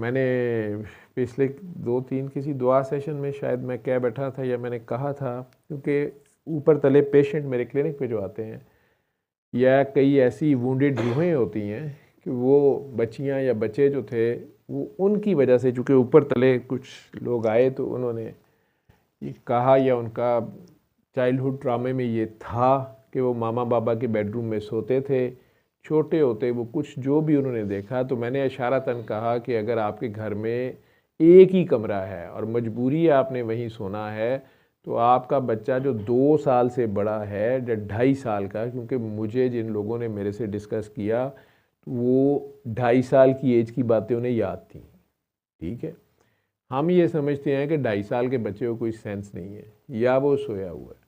मैंने पिछले 2-3 किसी दुआ सेशन में शायद मैं कह बैठा था या मैंने कहा था, क्योंकि ऊपर तले पेशेंट मेरे क्लिनिक पे जो आते हैं या कई ऐसी वुंडेड रूहें होती हैं कि वो बच्चियां या बच्चे जो थे वो उनकी वजह से, चूँकि ऊपर तले कुछ लोग आए तो उन्होंने ये कहा या उनका चाइल्डहुड ट्रामे में ये था कि वो मामा बाबा के बेडरूम में सोते थे, छोटे होते वो कुछ जो भी उन्होंने देखा। तो मैंने इशारतन कहा कि अगर आपके घर में एक ही कमरा है और मजबूरी है आपने वहीं सोना है, तो आपका बच्चा जो 2 साल से बड़ा है या 2.5 साल का, क्योंकि मुझे जिन लोगों ने मेरे से डिस्कस किया वो 2.5 साल की एज की बातें उन्हें याद थी। ठीक है, हम ये समझते हैं कि 2.5 साल के बच्चे को कोई सेंस नहीं है या वो सोया हुआ है,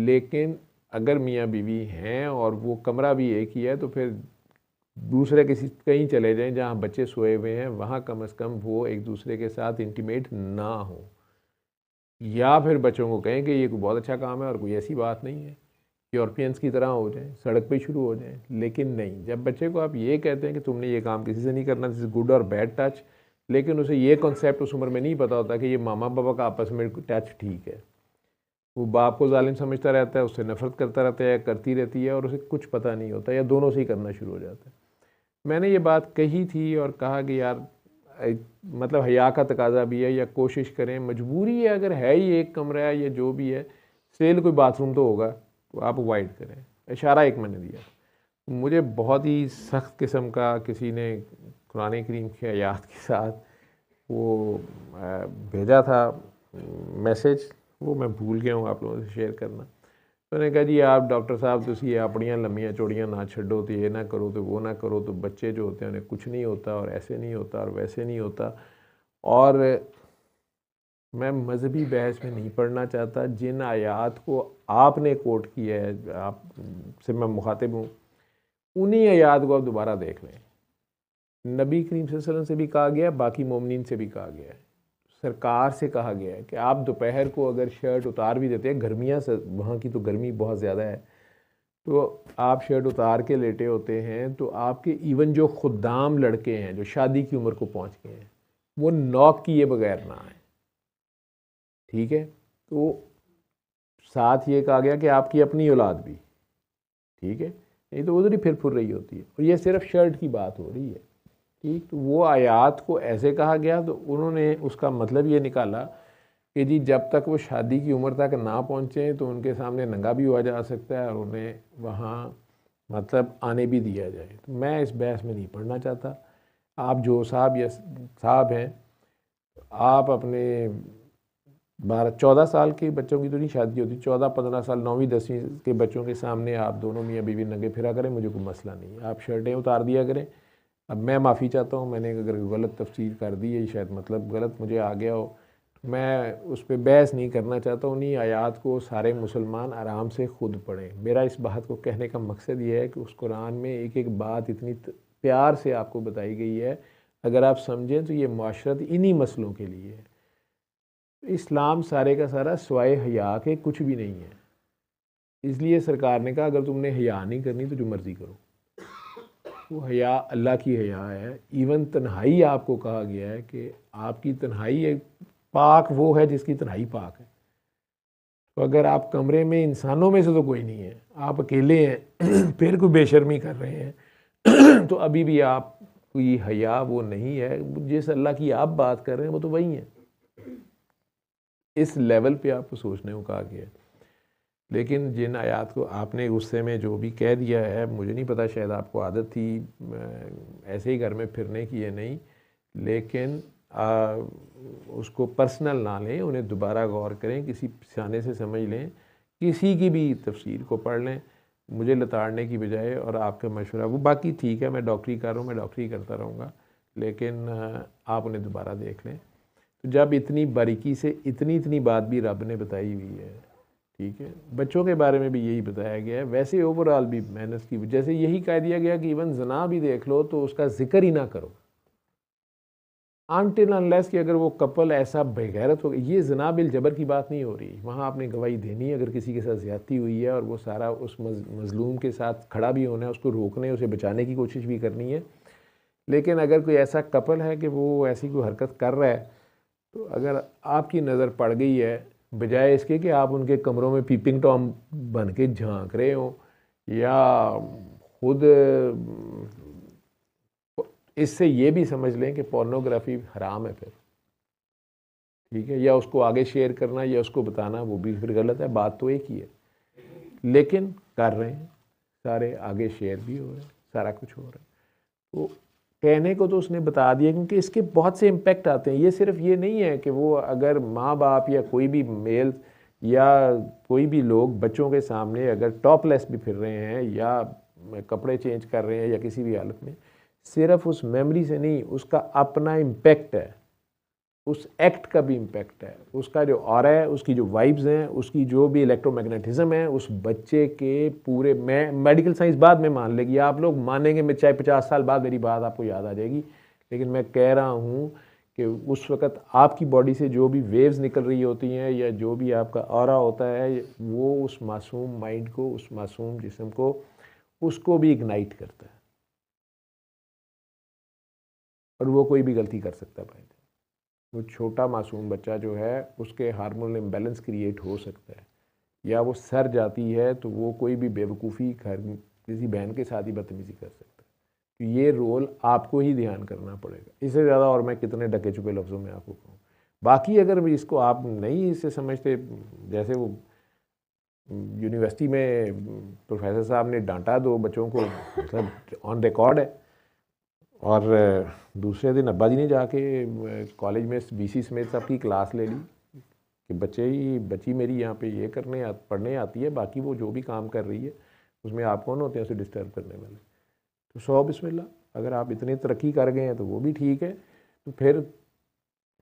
लेकिन अगर मियाँ बीवी हैं और वो कमरा भी एक ही है तो फिर दूसरे किसी कहीं चले जाएं जहाँ बच्चे सोए हुए हैं, वहाँ कम से कम वो एक दूसरे के साथ इंटीमेट ना हो, या फिर बच्चों को कहें कि ये कोई बहुत अच्छा काम है और कोई ऐसी बात नहीं है, यूरोपियंस की तरह हो जाएं, सड़क पे शुरू हो जाएं। लेकिन नहीं, जब बच्चे को आप ये कहते हैं कि तुमने ये काम किसी से नहीं करना, दिस इज गुड और बैड टच, लेकिन उसे ये कॉन्सेप्ट उस उम्र में नहीं पता होता कि ये मामा पापा का आपस में टच ठीक है, वो बाप को जालिम समझता रहता है, उससे नफरत करता रहता है या करती रहती है और उसे कुछ पता नहीं होता या दोनों से ही करना शुरू हो जाता है। मैंने ये बात कही थी और कहा कि यार मतलब हया का तकाजा भी है, या कोशिश करें, मजबूरी है, अगर है ही एक कमरा है या जो भी है, सेल कोई बाथरूम तो होगा, तो आप अवॉइड करें। इशारा एक मैंने दिया। मुझे बहुत ही सख्त किस्म का किसी ने कुरान करीम की आयत के साथ वो भेजा था मैसेज, वो मैं भूल गया हूँ आप लोगों से शेयर करना। तो मैंने कहा जी आप डॉक्टर साहब तुसी अपनियाँ लम्मियाँ चौड़ियाँ ना छड्डो, तो ये ना करो तो वो ना करो, तो बच्चे जो होते हैं उन्हें कुछ नहीं होता और ऐसे नहीं होता और वैसे नहीं होता। और मैं मजहबी बहस में नहीं पढ़ना चाहता। जिन आयात को आपने कोट किया है, आप से मैं मुखातिब हूँ, उन्हीं आयात को आप दोबारा देख लें। नबी करीम सल्लल्लाहु अलैहि वसल्लम से भी कहा गया, बाकी मोमिनीन से भी कहा गया है, सरकार से कहा गया है कि आप दोपहर को अगर शर्ट उतार भी देते हैं, गर्मियाँ से वहाँ की तो गर्मी बहुत ज़्यादा है, तो आप शर्ट उतार के लेटे होते हैं तो आपके इवन जो खुद्दाम लड़के हैं जो शादी की उम्र को पहुँच गए हैं, वो नॉक किए बगैर ना आए। ठीक है, तो साथ ये कहा गया कि आपकी अपनी औलाद भी, ठीक है, नहीं तो उधर ही फिर फुर रही होती है, और ये सिर्फ शर्ट की बात हो रही है। ठीक, तो वो आयात को ऐसे कहा गया तो उन्होंने उसका मतलब ये निकाला कि जी जब तक वो शादी की उम्र तक ना पहुँचे तो उनके सामने नंगा भी हुआ जा सकता है और उन्हें वहाँ मतलब आने भी दिया जाए। तो मैं इस बहस में नहीं पढ़ना चाहता। आप जो साहब या साहब हैं, आप अपने 12-14 साल के बच्चों की तो नहीं शादी होती, 14-15 साल 9वीं-10वीं के बच्चों के सामने आप दोनों मियाँ बीवी नंगे फिरा करें, मुझे कोई मसला नहीं, आप शर्टें उतार दिया करें। अब मैं माफ़ी चाहता हूँ, मैंने अगर गलत तफसीर कर दी है, शायद मतलब गलत मुझे आ गया हो, मैं उस पर बहस नहीं करना चाहता। उन्हीं आयात को सारे मुसलमान आराम से खुद पढ़ें। मेरा इस बात को कहने का मकसद ये है कि उस कुरान में एक एक बात इतनी प्यार से आपको बताई गई है, अगर आप समझें तो ये माशरत इन्हीं मसलों के लिए है। इस्लाम सारे का सारा स्वाय हया के कुछ भी नहीं है, इसलिए सरकार ने कहा अगर तुमने हया नहीं करनी तो जो मर्ज़ी करो। वो हया अल्लाह की हया है। इवन तन्हाई आपको कहा गया है कि आपकी तन्हाई एक पाक वो है जिसकी तन्हाई पाक है। तो अगर आप कमरे में इंसानों में से तो कोई नहीं है, आप अकेले हैं फिर कोई बेशर्मी कर रहे हैं तो अभी भी आप कोई हया वो नहीं है। जिस अल्लाह की आप बात कर रहे हैं वो तो वही है। इस लेवल पे आपको सोचने को कहा गया है। लेकिन जिन आयात को आपने गुस्से में जो भी कह दिया है, मुझे नहीं पता, शायद आपको आदत थी ऐसे ही घर में फिरने की है नहीं, लेकिन उसको पर्सनल ना लें, उन्हें दोबारा गौर करें, किसी सियाने से समझ लें, किसी की भी तफसीर को पढ़ लें, मुझे लताड़ने की बजाय। और आपका मशवरा वो बाकी ठीक है, मैं डॉक्टरी कर रहा हूँ, मैं डॉक्टरी करता रहूँगा, लेकिन आप उन्हें दोबारा देख लें। तो जब इतनी बारीकी से इतनी बात भी रब ने बताई हुई है, ठीक है, बच्चों के बारे में भी यही बताया गया है, वैसे ओवरऑल भी मेहनत की जैसे यही कह दिया गया कि इवन जना भी देख लो तो उसका जिक्र ही ना करो अनटिल अनलेस कि अगर वो कपल ऐसा बेगैरत हो। ये जना बिल जबर की बात नहीं हो रही, वहाँ आपने गवाही देनी है अगर किसी के साथ ज़्यादती हुई है और वो सारा उस मजलूम के साथ खड़ा भी होना है, उसको रोकने, उसे बचाने की कोशिश भी करनी है। लेकिन अगर कोई ऐसा कपल है कि वो ऐसी कोई हरकत कर रहा है, तो अगर आपकी नज़र पड़ गई है, बजाय इसके कि आप उनके कमरों में पीपिंग टॉम बन के झांक रहे हो या खुद, इससे ये भी समझ लें कि पोर्नोग्राफी हराम है फिर, ठीक है, या उसको आगे शेयर करना या उसको बताना वो भी फिर गलत है। बात तो एक ही है, लेकिन कर रहे हैं सारे, आगे शेयर भी हो रहा है, सारा कुछ हो रहा है। तो कहने को तो उसने बता दिया, क्योंकि इसके बहुत से इम्पेक्ट आते हैं। ये सिर्फ ये नहीं है कि वो अगर माँ बाप या कोई भी मेल या कोई भी लोग बच्चों के सामने अगर टॉपलेस भी फिर रहे हैं या कपड़े चेंज कर रहे हैं या किसी भी हालत में, सिर्फ उस मेमोरी से नहीं, उसका अपना इम्पेक्ट है, उस एक्ट का भी इम्पेक्ट है, उसका जो ऑरा है, उसकी जो वाइब्स हैं, उसकी जो भी इलेक्ट्रोमैग्नेटिज्म है उस बच्चे के पूरे, मैं मेडिकल साइंस बाद में मान लेगी, आप लोग मानेंगे, मैं चाहे 50 साल बाद मेरी बात आपको याद आ जाएगी, लेकिन मैं कह रहा हूँ कि उस वक़्त आपकी बॉडी से जो भी वेव्स निकल रही होती हैं या जो भी आपका ऑरा होता है, वो उस मासूम माइंड को, उस मासूम जिस्म को, उसको भी इग्नाइट करता है, और वो कोई भी गलती कर सकता है भाई। वो छोटा मासूम बच्चा जो है, उसके हार्मोनल इम्बैलेंस क्रिएट हो सकता है, या वो सर जाती है तो वो कोई भी बेवकूफ़ी किसी बहन के साथ ही बदतमीज़ी कर सकता है। तो ये रोल आपको ही ध्यान करना पड़ेगा, इससे ज़्यादा और मैं कितने ढके छुपे लफ्ज़ों में आपको कहूँ। बाकी अगर इसको आप नहीं इससे समझते, जैसे वो यूनिवर्सिटी में प्रोफेसर साहब ने डांटा दो बच्चों को, मतलब ऑन रिकॉर्ड है, और दूसरे दिन अब्बा जी ने जाके कॉलेज में बीसी समेत सबकी क्लास ले ली कि बच्ची मेरी यहाँ पे ये पढ़ने आती है, बाकी वो जो भी काम कर रही है उसमें आप कौन होते हैं उसे डिस्टर्ब करने वाले। तो 100 बिस्मिल्लाह, अगर आप इतनी तरक्की कर गए हैं तो वो भी ठीक है, तो फिर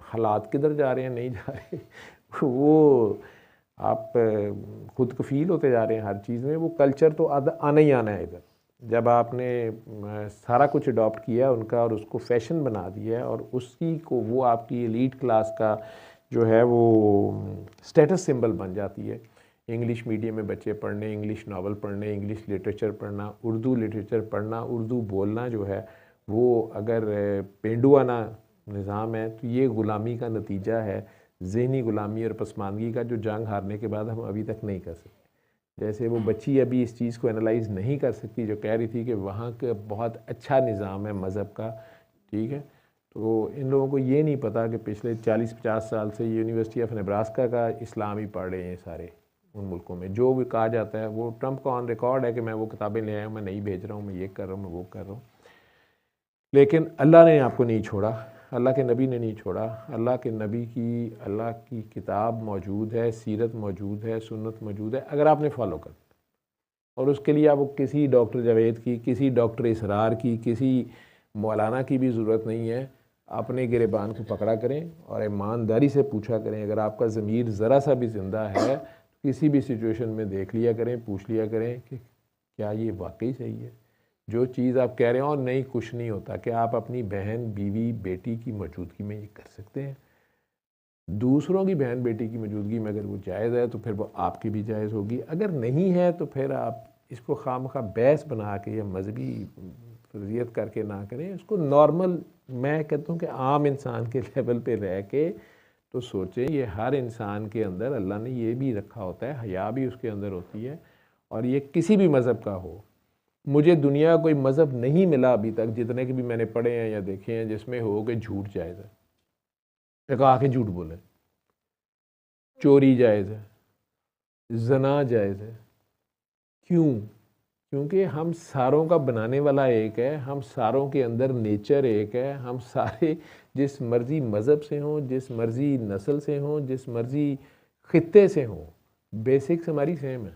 हालात किधर जा रहे हैं, नहीं जा रहे वो आप खुद कफील होते जा रहे हैं हर चीज़ में। वो कल्चर तो आना ही आना है इधर, जब आपने सारा कुछ अडॉप्ट किया उनका और उसको फैशन बना दिया है, और उसी को वो आपकी एलीट क्लास का जो है वो स्टेटस सिंबल बन जाती है। इंग्लिश मीडियम में बच्चे पढ़ने, इंग्लिश नावल पढ़ने, इंग्लिश लिटरेचर पढ़ना, उर्दू लिटरेचर पढ़ना, उर्दू बोलना जो है वो अगर पेंडुआना निज़ाम है, तो ये ग़ुलामी का नतीजा है, ज़हनी ग़ुलामी और पसमानदगी का, जो जंग हारने के बाद हम अभी तक नहीं कर सकते। जैसे वो बच्ची अभी इस चीज़ को एनालाइज़ नहीं कर सकती, जो कह रही थी कि वहाँ का बहुत अच्छा निज़ाम है मज़हब का, ठीक है, तो इन लोगों को ये नहीं पता कि पिछले 40-50 साल से यूनिवर्सिटी ऑफ नेब्रास्का का इस्लाम ही पढ़ रहे हैं सारे उन मुल्कों में। जो भी कहा जाता है वो ट्रंप का ऑन रिकॉर्ड है कि मैं वो किताबें ले आया हूँ, मैं नहीं भेज रहा हूँ, मैं ये कर रहा हूँ, मैं वो कर रहा हूँ। लेकिन अल्लाह ने आपको नहीं छोड़ा, अल्लाह के नबी ने नहीं छोड़ा। अल्लाह की किताब मौजूद है, सीरत मौजूद है, सुन्नत मौजूद है, अगर आपने फॉलो कर, और उसके लिए आपको किसी डॉक्टर जावेद की, किसी डॉक्टर इसरार की, किसी मौलाना की भी ज़रूरत नहीं है। अपने गिरेबान को पकड़ा करें और ईमानदारी से पूछा करें। अगर आपका ज़मीर ज़रा सा भी ज़िंदा है, किसी भी सिचुएशन में देख लिया करें, पूछ लिया करें कि क्या ये वाकई सही है जो चीज़ आप कह रहे हैं। और नहीं, कुछ नहीं होता कि आप अपनी बहन, बीवी, बेटी की मौजूदगी में ये कर सकते हैं। दूसरों की बहन बेटी की मौजूदगी में अगर वो जायज़ है तो फिर वो आपकी भी जायज़ होगी। अगर नहीं है तो फिर आप इसको खामखा बहस बना के या मजहबी फर्जियत करके ना करें। इसको नॉर्मल, मैं कहता हूँ कि आम इंसान के लेवल पे रह के तो सोचें। ये हर इंसान के अंदर अल्लाह ने ये भी रखा होता है, हया भी उसके अंदर होती है, और ये किसी भी मज़हब का हो। मुझे दुनिया का कोई मज़हब नहीं मिला अभी तक, जितने के भी मैंने पढ़े हैं या देखे हैं, जिसमें हो कि झूठ जायज़ है, एक आके झूठ बोले, चोरी जायज़ है, ज़ना जायज़ है। क्यों? क्योंकि हम सारों का बनाने वाला एक है, हम सारों के अंदर नेचर एक है। हम सारे जिस मर्ज़ी मज़हब से हों, जिस मर्ज़ी नस्ल से हों, जिस मर्ज़ी ख़ित्ते से हों, बेसिक्स हमारी सेम है।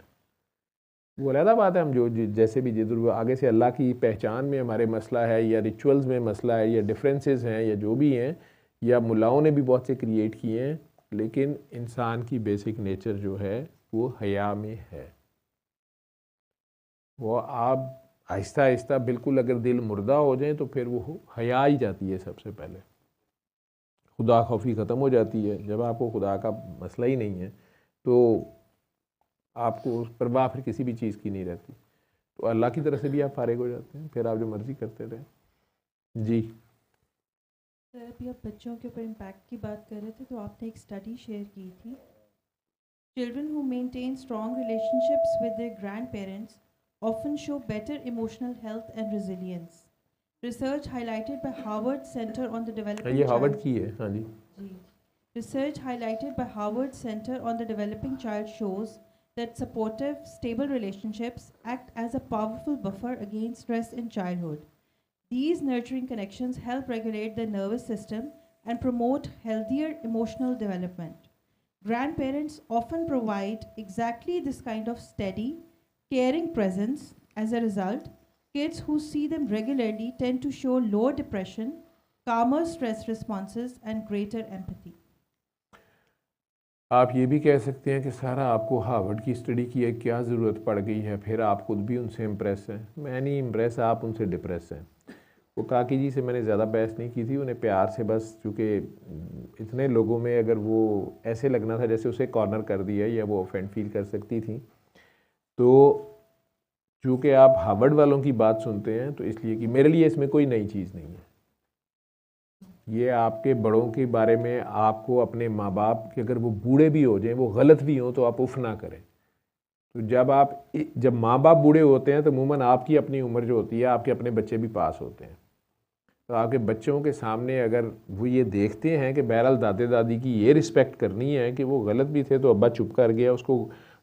वो अलग बात है, हम जो जैसे भी जिधर आगे से अल्लाह की पहचान में हमारे मसला है, या रिचुअल्स में मसला है, या डिफरेंसेस हैं, या जो भी हैं, या मुल्लाओं ने भी बहुत से क्रिएट किए हैं, लेकिन इंसान की बेसिक नेचर जो है वो हया में है। वो आप आहिस्ता आहिस्ता बिल्कुल अगर दिल मुर्दा हो जाए तो फिर वो हया ही जाती है सबसे पहले, खुदा खौफी ख़त्म हो जाती है। जब आपको खुदा का मसला ही नहीं है तो आपको उस परवाह फिर किसी भी चीज़ की नहीं रहती। तो अल्लाह की तरफ से भी आप फारिग हो जाते हैं, फिर आप जो मर्ज़ी करते रहें। जी। सर अभी आप बच्चों के ऊपर इम्पैक्ट की बात कर रहे थे तो आपने एक स्टडी शेयर की थी। Children who maintain strong relationships with their grandparents often show better emotional health and resilience. Research highlighted by Harvard Center on the हाँ, Developing ये हार्वर्ड Child. की है, हाँ जी। जी. Research highlighted by Harvard Center on the Developing Child shows that supportive, stable relationships act as a powerful buffer against stress in childhood. These nurturing connections help regulate the nervous system and promote healthier emotional development. Grandparents often provide exactly this kind of steady, caring presence. As a result, kids who see them regularly tend to show lower depression, calmer stress responses, and greater empathy. आप ये भी कह सकते हैं कि सारा आपको Harvard की स्टडी की है, क्या ज़रूरत पड़ गई है, फिर आप खुद भी उनसे इम्प्रेस हैं। मैं नहीं इम्प्रेस, आप उनसे डिप्रेस हैं। वो काकी जी से मैंने ज़्यादा बहस नहीं की थी, उन्हें प्यार से बस, चूँकि इतने लोगों में अगर वो ऐसे लगना था जैसे उसे कॉर्नर कर दिया या वो ऑफेंड फील कर सकती थी, तो चूँकि आप हार्वर्ड वालों की बात सुनते हैं तो इसलिए कि मेरे लिए इसमें कोई नई चीज़ नहीं है। ये आपके बड़ों के बारे में आपको अपने माँ बाप के, अगर वो बूढ़े भी हो जाएं, वो गलत भी हों, तो आप उफ ना करें। तो जब माँ बाप बूढ़े होते हैं तो अमूमन आपकी अपनी उम्र जो होती है, आपके अपने बच्चे भी पास होते हैं। तो आपके बच्चों के सामने अगर वो ये देखते हैं कि बहरहाल दादे दादी की ये रिस्पेक्ट करनी है कि वो गलत भी थे तो अब्बा चुप कर गया, उसको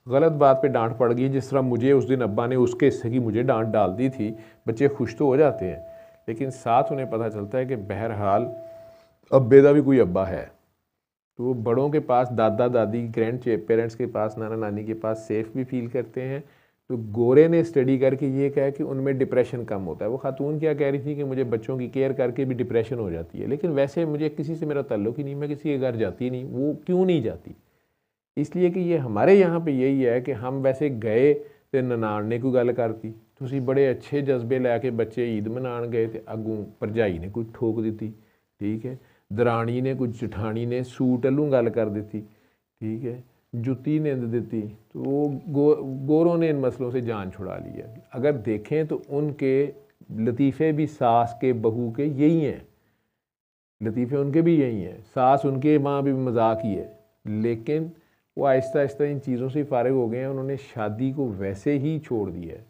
गलत बात पे डांट पड़ गई, जिस तरह मुझे उस दिन अब्बा ने उसके हिस्से की मुझे डांट डाल दी थी, बच्चे खुश तो हो जाते हैं, लेकिन साथ उन्हें पता चलता है कि बहरहाल अब्बे का भी कोई अब्बा है। तो बड़ों के पास, दादा दादी, ग्रैंड पेरेंट्स के पास, नाना नानी के पास सेफ भी फील करते हैं। तो गोरे ने स्टडी करके ये कहा कि उनमें डिप्रेशन कम होता है। वो खातून क्या कह रही थी कि मुझे बच्चों की केयर करके भी डिप्रेशन हो जाती है, लेकिन वैसे मुझे किसी से मेरा ताल्लुक ही नहीं, मैं किसी के घर जाती नहीं। वो क्यों नहीं जाती? इसलिए कि ये हमारे यहाँ पे यही है कि हम वैसे गए तो ननान ने कोई गल करती, तुसी बड़े अच्छे जज्बे लैके बच्चे ईद मनान गए तो अगू भरजाई ने कुछ ठोक दी, ठीक है, दरानी ने कुछ, जठानी ने सूट अल्लू गल कर दी, ठीक है, जुत्ती ने दी, तो वो गोरों ने इन मसलों से जान छुड़ा ली है। अगर देखें तो उनके लतीफ़े भी सास के बहू के यही हैं, लतीफ़े उनके भी यही हैं, सास उनके माँ भी मजाक ही है, लेकिन वो आहिस्ता आहिस्ता इन चीज़ों से फारिग हो गए हैं। उन्होंने शादी को वैसे ही छोड़ दिया है,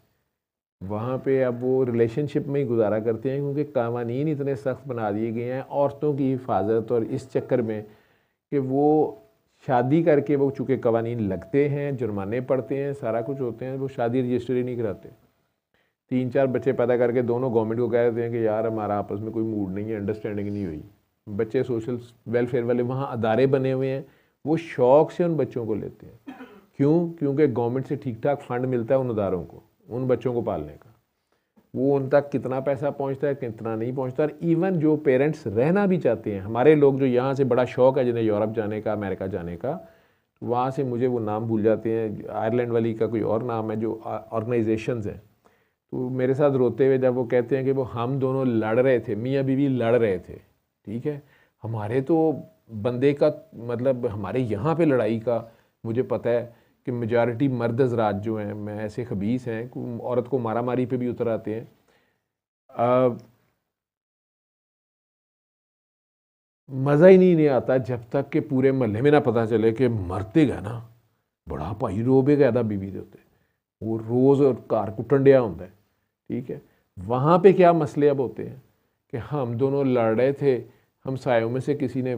वहाँ पे अब वो रिलेशनशिप में ही गुजारा करते हैं, क्योंकि कानून इतने सख्त बना दिए गए हैं औरतों की हिफाजत, और इस चक्कर में कि वो शादी करके, वो चूँकि कानून लगते हैं, जुर्माने पड़ते हैं, सारा कुछ होते हैं, वो शादी रजिस्टर ही नहीं कराते। 3-4 बच्चे पैदा करके दोनों गवर्नमेंट को कह देते हैं कि यार हमारा आपस में कोई मूड नहीं है, अंडरस्टैंडिंग नहीं हुई। बच्चे सोशल वेलफेयर वाले वहाँ अदारे बने हुए हैं, वो शौक़ से उन बच्चों को लेते हैं। क्यों? क्योंकि गवर्नमेंट से ठीक ठाक फंड मिलता है उन अदारों को, उन बच्चों को पालने का। वो उन तक कितना पैसा पहुंचता है, कितना नहीं पहुंचता। और इवन जो पेरेंट्स रहना भी चाहते हैं, हमारे लोग जो यहाँ से बड़ा शौक़ है जिन्हें यूरोप जाने का, अमेरिका जाने का, वहाँ से मुझे वो नाम भूल जाते हैं, आयरलैंड वाली का कोई और नाम है, जो ऑर्गेनाइजेशंस हैं, तो मेरे साथ रोते हुए जब वो कहते हैं कि वो हम दोनों लड़ रहे थे, मियाँ बीवी लड़ रहे थे, ठीक है, हमारे तो बंदे का मतलब हमारे यहाँ पे लड़ाई का मुझे पता है कि मेजॉरिटी मर्द हज़रात जो हैं, मैं ऐसे खबीस हैं, औरत को मारा मारी पे भी उतर आते हैं। मज़ा ही नहीं आता जब तक कि पूरे महल्ले में ना पता चले कि मरते गए ना बड़ा भाई रोबे गया बीवी के उत्ते, वो रोज़ घर कुट्टन दिया होंगे, ठीक है। वहाँ पे क्या मसले अब होते हैं कि हम दोनों लड़ रहे थे, हम सायों में से किसी ने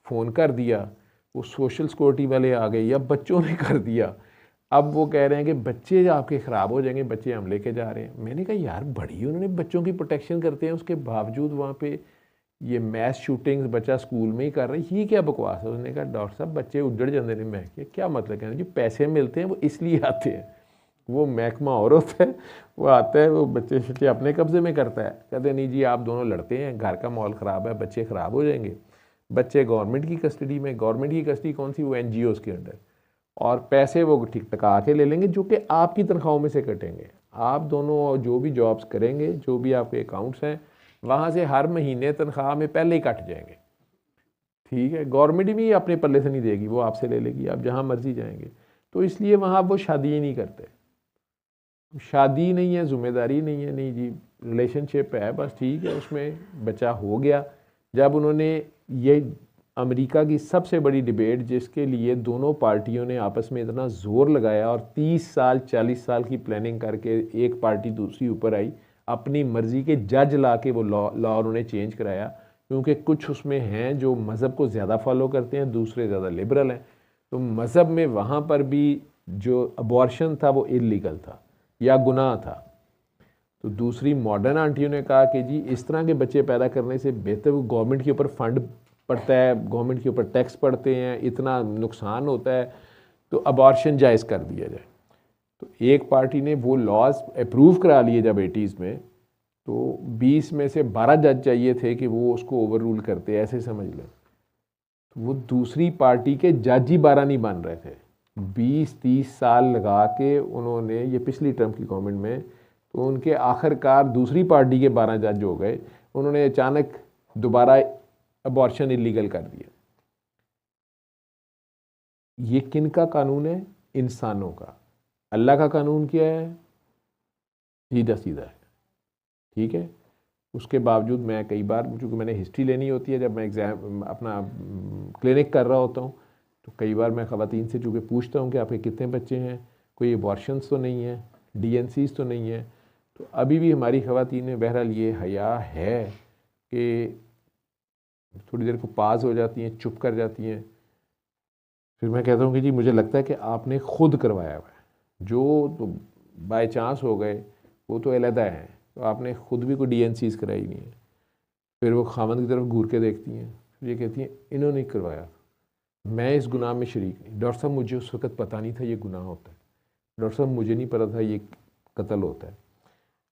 फ़ोन कर दिया, वो सोशल सिक्योरिटी वाले आ गए या बच्चों ने कर दिया, अब वो कह रहे हैं कि बच्चे आपके ख़राब हो जाएंगे, बच्चे हम लेके जा रहे हैं। मैंने कहा यार बड़ी उन्होंने बच्चों की प्रोटेक्शन करते हैं, उसके बावजूद वहाँ पे ये मैस शूटिंग्स बच्चा स्कूल में ही कर रहा है, ये क्या बकवास है। उसने कहा डॉक्टर साहब बच्चे उजड़ जाते नहीं। मैं क्या मतलब, कहना जी पैसे मिलते हैं वो इसलिए आते हैं, वो महकमा और होता है, वो आता है, वो बच्चे शच्चे अपने कब्जे में करता है। कहते नहीं जी आप दोनों लड़ते हैं, घर का माहौल ख़राब है, बच्चे ख़राब हो जाएंगे। बच्चे गवर्नमेंट की कस्टडी में, गवर्नमेंट की कस्टडी कौन सी, वो NGOs के अंडर, और पैसे वो ठीक टका के ले लेंगे जो कि आपकी तनख्वाहों में से कटेंगे। आप दोनों जो भी जॉब्स करेंगे, जो भी आपके अकाउंट्स हैं, वहाँ से हर महीने तनख्वाह में पहले ही कट जाएंगे, ठीक है। गवर्नमेंट भी अपने पल्ले से नहीं देगी, वो आपसे ले लेगी, आप जहाँ मर्जी जाएंगे। तो इसलिए वहाँ वो शादी ही नहीं करते, शादी नहीं है, जिम्मेदारी नहीं है, नहीं जी रिलेशनशिप है, बस ठीक है, उसमें बच्चा हो गया। जब उन्होंने ये अमेरिका की सबसे बड़ी डिबेट जिसके लिए दोनों पार्टियों ने आपस में इतना ज़ोर लगाया और 30 साल 40 साल की प्लानिंग करके एक पार्टी दूसरी ऊपर आई, अपनी मर्ज़ी के जज ला के वो लॉ उन्होंने चेंज कराया, क्योंकि कुछ उसमें हैं जो मज़हब को ज़्यादा फॉलो करते हैं, दूसरे ज़्यादा लिबरल हैं। तो मज़हब में वहाँ पर भी जो अबॉर्शन था वो इलीगल था या गुनाह था। तो दूसरी मॉडर्न आंटियों ने कहा कि जी इस तरह के बच्चे पैदा करने से बेहतर वो गवर्नमेंट के ऊपर फंड पड़ता है, गवर्नमेंट के ऊपर टैक्स पड़ते हैं, इतना नुकसान होता है, तो अबॉर्शन जायज़ कर दिया जाए। तो एक पार्टी ने वो लॉज अप्रूव करा लिए जब 80s में, तो 20 में से 12 जज चाहिए थे कि वो उसको ओवर रूल करते, ऐसे समझ लें। तो वो दूसरी पार्टी के जज ही 12 नहीं बन रहे थे। 20-30 साल लगा के उन्होंने, ये पिछली टर्म की गवर्नमेंट में, तो उनके आखिरकार दूसरी पार्टी के 12 जज हो गए। उन्होंने अचानक दोबारा अबॉर्शन इलीगल कर दिया। ये किन का कानून है? इंसानों का। अल्लाह का कानून क्या है? सीधा सीधा है, ठीक है। उसके बावजूद मैं कई बार, चूँकि मैंने हिस्ट्री लेनी होती है जब मैं एग्ज़ाम अपना क्लिनिक कर रहा होता हूँ, तो कई बार मैं ख़वातीन से चूँकि पूछता हूँ कि आपके कितने बच्चे हैं, कोई अबॉर्शंस तो नहीं है, DNCs तो नहीं है। तो अभी भी हमारी ख़वातीन में बहरहाल ये हया है कि थोड़ी देर को पास हो जाती हैं, चुप कर जाती हैं। फिर मैं कहता हूँ कि जी मुझे लगता है कि आपने खुद करवाया हुआ है, जो तो बाय चांस हो गए वो तो अलहदा है, तो आपने खुद भी कोई DNCs कराई नहीं है। फिर वो खामद की तरफ घूर के देखती हैं, फिर ये कहती हैं इन्होंने करवाया, मैं इस गुनाह में शरीक नहीं। डॉक्टर साहब मुझे उस वक़्त पता नहीं था ये गुनाह होता है, डॉक्टर साहब मुझे नहीं पता था ये कत्ल होता है।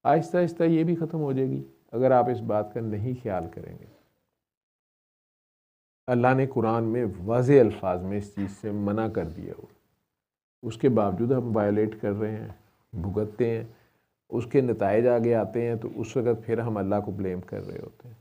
आहिस्ता आहिस्ता ये भी ख़त्म हो जाएगी अगर आप इस बात का नहीं ख्याल करेंगे। अल्लाह ने कुरान में वाज़े अल्फाज में इस चीज़ से मना कर दिया हो, उसके बावजूद हम वायलेट कर रहे हैं, भुगतते हैं, उसके नताइज आगे आते हैं, तो उस वक़्त फिर हम अल्लाह को ब्लेम कर रहे होते हैं।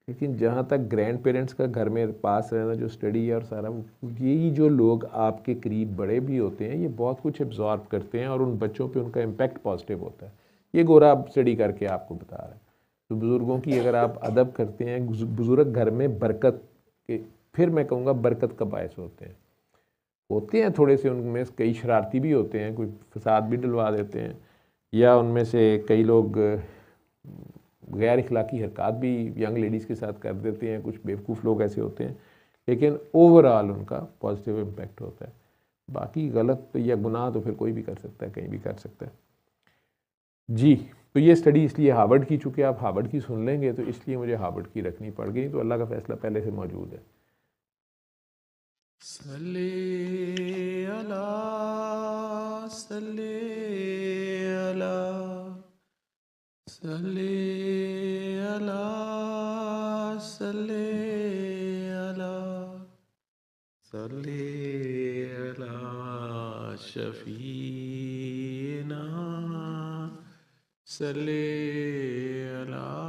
लेकिन जहाँ तक ग्रैंड पेरेंट्स का घर में पास रहना, जो स्टडी है और सारा, यही जो लोग आपके करीब बड़े भी होते हैं, ये बहुत कुछ एब्जॉर्ब करते हैं और उन बच्चों पे उनका इम्पेक्ट पॉजिटिव होता है। ये गोरा स्टडी करके आपको बता रहा है। तो बुज़ुर्गों की अगर आप अदब करते हैं, बुज़ुर्ग घर में बरकत के, फिर मैं कहूँगा बरकत का बायस होते हैं थोड़े से, उनमें कई शरारती भी होते हैं, कोई फसाद भी डलवा देते हैं, या उनमें से कई लोग गैर इखलाकी हरकत भी यंग लेडीज़ के साथ कर देते हैं, कुछ बेवकूफ़ लोग ऐसे होते हैं, लेकिन ओवरऑल उनका पॉजिटिव इम्पेक्ट होता है। बाकी गलत तो या गुनाह तो फिर कोई भी कर सकता है, कहीं भी कर सकता है। जी, तो ये स्टडी इसलिए हार्वर्ड की, चूँकि आप हार्वर्ड की सुन लेंगे तो इसलिए मुझे हार्वर्ड की रखनी पड़ गई, तो अल्लाह का फ़ैसला पहले से मौजूद है। सल्ले अला सल्ले अला सल्ले अला सल्ले अला सल्ले अला शफीना सल्ले अला